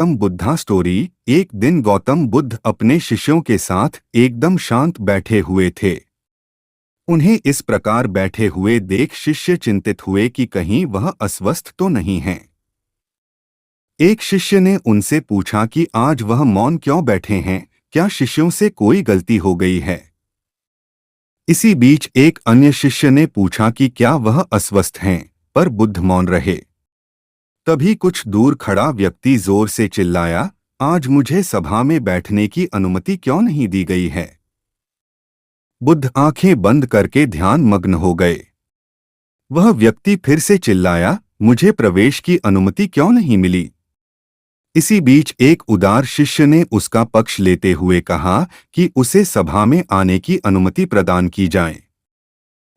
Gautam Buddha story. एक दिन गौतम बुद्ध अपने शिष्यों के साथ एकदम शांत बैठे हुए थे। उन्हें इस प्रकार बैठे हुए देख शिष्य चिंतित हुए कि कहीं वह अस्वस्थ तो नहीं हैं। एक शिष्य ने उनसे पूछा कि आज वह मौन क्यों बैठे हैं, क्या शिष्यों से कोई गलती हो गई है। इसी बीच एक अन्य शिष्य ने पूछा कि क्या वह अस्वस्थ हैं, पर बुद्ध मौन रहे। तभी कुछ दूर खड़ा व्यक्ति जोर से चिल्लाया, आज मुझे सभा में बैठने की अनुमति क्यों नहीं दी गई है। बुद्ध आंखें बंद करके ध्यान मग्न हो गए। वह व्यक्ति फिर से चिल्लाया, मुझे प्रवेश की अनुमति क्यों नहीं मिली। इसी बीच एक उदार शिष्य ने उसका पक्ष लेते हुए कहा कि उसे सभा में आने की अनुमति प्रदान की जाए।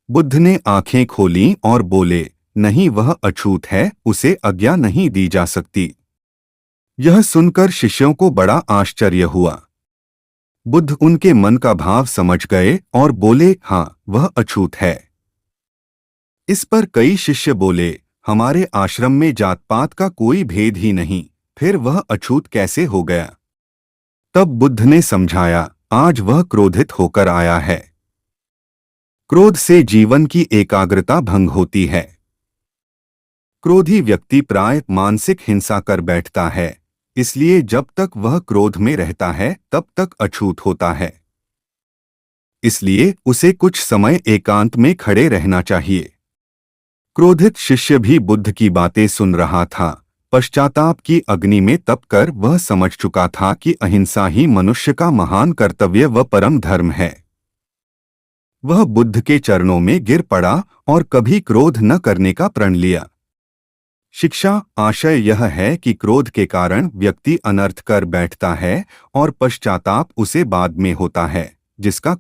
बुद्ध ने आंखें खोलीं और बोले, नहीं, वह अछूत है, उसे आज्ञा नहीं दी जा सकती। यह सुनकर शिष्यों को बड़ा आश्चर्य हुआ। बुद्ध उनके मन का भाव समझ गए और बोले, हाँ, वह अछूत है। इस पर कई शिष्य बोले, हमारे आश्रम में जात पात का कोई भेद ही नहीं, फिर वह अछूत कैसे हो गया। तब बुद्ध ने समझाया, आज वह क्रोधित होकर आया है। क्रोध से जीवन की एकाग्रता भंग होती है। क्रोधी व्यक्ति प्राय मानसिक हिंसा कर बैठता है, इसलिए जब तक वह क्रोध में रहता है तब तक अछूत होता है। इसलिए उसे कुछ समय एकांत में खड़े रहना चाहिए। क्रोधित शिष्य भी बुद्ध की बातें सुन रहा था। पश्चाताप की अग्नि में तपकर वह समझ चुका था कि अहिंसा ही मनुष्य का महान कर्तव्य व परम धर्म है। वह बुद्ध के चरणों में गिर पड़ा और कभी क्रोध न करने का प्रण लिया। शिक्षा आशय यह है कि क्रोध के कारण व्यक्ति अनर्थ कर बैठता है और पश्चाताप उसे बाद में होता है, जिसका